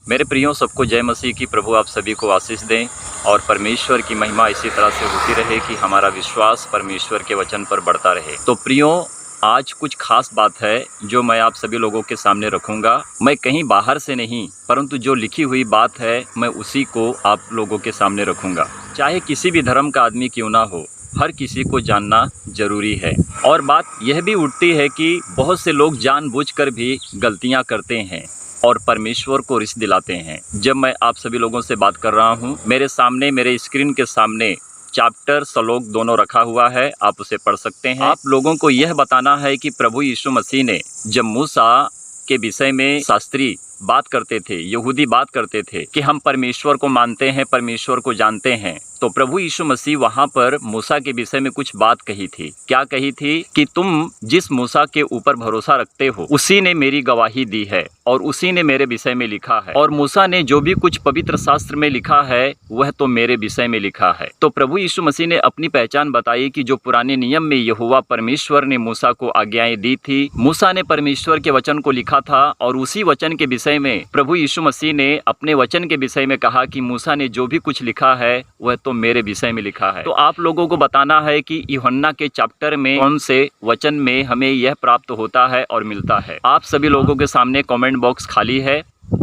मेरे प्रियो, सबको जय मसीह की। प्रभु आप सभी को आशीष दें और परमेश्वर की महिमा इसी तरह से होती रहे कि हमारा विश्वास परमेश्वर के वचन पर बढ़ता रहे। तो प्रियो, आज कुछ खास बात है जो मैं आप सभी लोगों के सामने रखूंगा। मैं कहीं बाहर से नहीं, परंतु जो लिखी हुई बात है मैं उसी को आप लोगों के सामने रखूंगा। चाहे किसी भी धर्म का आदमी क्यों ना हो, हर किसी को जानना जरूरी है। और बात यह भी उठती है कि बहुत से लोग जानबूझकर भी गलतियां करते हैं और परमेश्वर को रिस दिलाते हैं। जब मैं आप सभी लोगों से बात कर रहा हूँ, मेरे सामने, मेरे स्क्रीन के सामने चैप्टर श्लोक दोनों रखा हुआ है, आप उसे पढ़ सकते हैं। आप लोगों को यह बताना है कि प्रभु यीशु मसीह ने जब मूसा के विषय में शास्त्री बात करते थे, यहूदी बात करते थे कि हम परमेश्वर को मानते हैं, परमेश्वर को जानते हैं, तो प्रभु यीशु मसीह वहाँ पर मूसा के विषय में कुछ बात कही थी। क्या कही थी? कि तुम जिस मूसा के ऊपर भरोसा रखते हो उसी ने मेरी गवाही दी है और उसी ने मेरे विषय में लिखा है, और मूसा ने जो भी कुछ पवित्र शास्त्र में लिखा है वह तो मेरे विषय में लिखा है। तो प्रभु यीशु मसीह ने अपनी पहचान बताई कि जो पुराने नियम में यहोवा परमेश्वर ने मूसा को आज्ञाएं दी थी, मूसा ने परमेश्वर के वचन को लिखा था, और उसी वचन के विषय में प्रभु यीशु मसीह ने अपने वचन के विषय में कहा कि मूसा ने जो भी कुछ लिखा है वह तो मेरे विषय में लिखा है। तो आप लोगों को बताना है कि यूहन्ना के चैप्टर में कौन से वचन में हमें यह प्राप्त होता है और मिलता है। आप सभी लोगों के सामने कमेंट बॉक्स खाली है,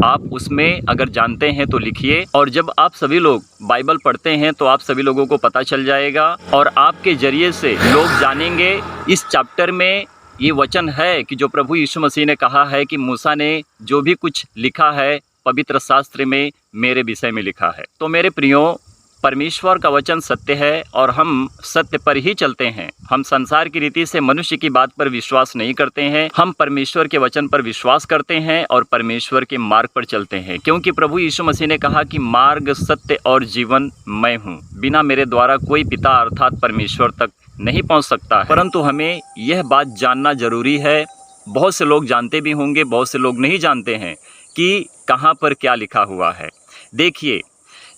आप उसमें अगर जानते हैं तो लिखिए। और जब आप सभी लोग बाइबल पढ़ते हैं तो आप सभी लोगों को पता चल जाएगा और आपके जरिए से लोग जानेंगे इस चैप्टर में ये वचन है कि जो प्रभु यीशु मसीह ने कहा है कि मूसा ने जो भी कुछ लिखा है पवित्र शास्त्र में मेरे विषय में लिखा है। तो मेरे प्रियो, परमेश्वर का वचन सत्य है और हम सत्य पर ही चलते हैं। हम संसार की रीति से मनुष्य की बात पर विश्वास नहीं करते हैं, हम परमेश्वर के वचन पर विश्वास करते हैं और परमेश्वर के मार्ग पर चलते हैं। क्योंकि प्रभु यीशु मसीह ने कहा कि मार्ग, सत्य और जीवन मैं हूँ, बिना मेरे द्वारा कोई पिता अर्थात परमेश्वर तक नहीं पहुँच सकता है। परंतु हमें यह बात जानना जरूरी है। बहुत से लोग जानते भी होंगे, बहुत से लोग नहीं जानते हैं कि कहाँ पर क्या लिखा हुआ है। देखिए,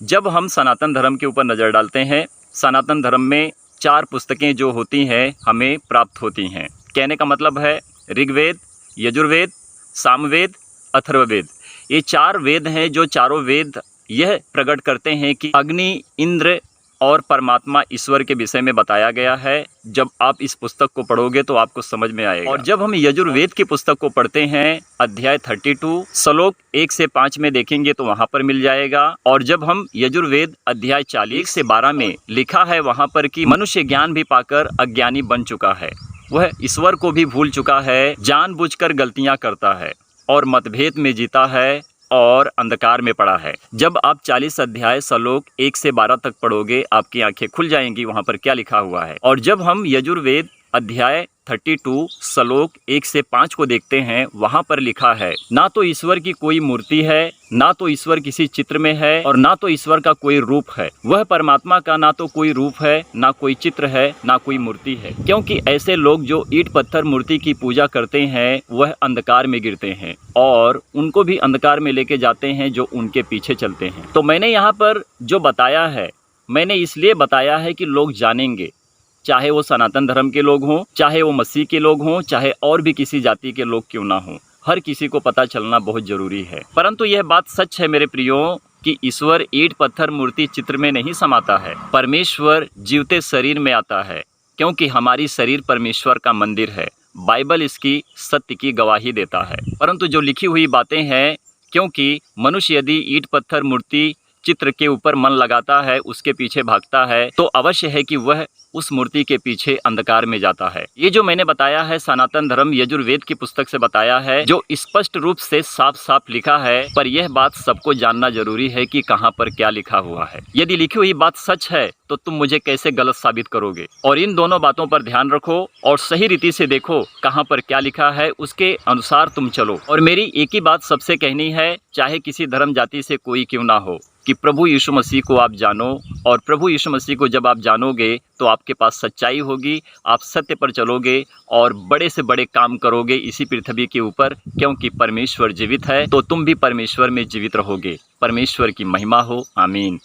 जब हम सनातन धर्म के ऊपर नज़र डालते हैं, सनातन धर्म में 4 पुस्तकें जो होती हैं हमें प्राप्त होती हैं। कहने का मतलब है ऋग्वेद, यजुर्वेद, सामवेद, अथर्ववेद। ये 4 वेद हैं जो चारों वेद यह प्रकट करते हैं कि अग्नि, इंद्र और परमात्मा ईश्वर के विषय में बताया गया है। जब आप इस पुस्तक को पढ़ोगे तो आपको समझ में आएगा। और जब हम यजुर्वेद की पुस्तक को पढ़ते हैं, अध्याय 32 श्लोक 1 से 5 में देखेंगे तो वहाँ पर मिल जाएगा। और जब हम यजुर्वेद अध्याय 40 से 12 में लिखा है वहाँ पर कि मनुष्य ज्ञान भी पाकर अज्ञानी बन चुका है, वह ईश्वर को भी भूल चुका है, जानबूझकर गलतियाँ करता है और मतभेद में जीता है और अंधकार में पड़ा है। जब आप 40 अध्याय श्लोक 1 से 12 तक पढ़ोगे, आपकी आंखें खुल जाएंगी वहां पर क्या लिखा हुआ है। और जब हम यजुर्वेद अध्याय 32 श्लोक 1 से 5 को देखते हैं, वहां पर लिखा है, ना तो ईश्वर की कोई मूर्ति है, ना तो ईश्वर किसी चित्र में है, और ना तो ईश्वर का कोई रूप है। वह परमात्मा का ना तो कोई रूप है, ना कोई चित्र है, ना कोई मूर्ति है। क्योंकि ऐसे लोग जो ईंट पत्थर मूर्ति की पूजा करते हैं वह अंधकार में गिरते हैं और उनको भी अंधकार में लेके जाते हैं जो उनके पीछे चलते हैं। तो मैंने यहाँ पर जो बताया है, मैंने इसलिए बताया है कि लोग जानेंगे, चाहे वो सनातन धर्म के लोग हों, चाहे वो मसीह के लोग हों, चाहे और भी किसी जाति के लोग क्यों ना हों, हर किसी को पता चलना बहुत जरूरी है। परंतु यह बात सच है मेरे प्रियो कि ईश्वर ईंट पत्थर मूर्ति चित्र में नहीं समाता है। परमेश्वर जीवते शरीर में आता है, क्योंकि हमारी शरीर परमेश्वर का मंदिर है। बाइबल इसकी सत्य की गवाही देता है। परंतु जो लिखी हुई बातें हैं, क्योंकि मनुष्य यदि ईंट पत्थर मूर्ति चित्र के ऊपर मन लगाता है, उसके पीछे भागता है, तो अवश्य है कि वह उस मूर्ति के पीछे अंधकार में जाता है। ये जो मैंने बताया है सनातन धर्म यजुर्वेद की पुस्तक से बताया है, जो स्पष्ट रूप से साफ साफ लिखा है। पर यह बात सबको जानना जरूरी है कि कहाँ पर क्या लिखा हुआ है। यदि लिखी हुई बात सच है तो तुम मुझे कैसे गलत साबित करोगे? और इन दोनों बातों पर ध्यान रखो और सही रीति से देखो कहाँ पर क्या लिखा है, उसके अनुसार तुम चलो। और मेरी एक ही बात सबसे कहनी है, चाहे किसी धर्म जाति से कोई क्यों ना हो, कि प्रभु यीशु मसीह को आप जानो। और प्रभु यीशु मसीह को जब आप जानोगे तो आपके पास सच्चाई होगी, आप सत्य पर चलोगे और बड़े से बड़े काम करोगे इसी पृथ्वी के ऊपर। क्योंकि परमेश्वर जीवित है तो तुम भी परमेश्वर में जीवित रहोगे। परमेश्वर की महिमा हो। आमीन।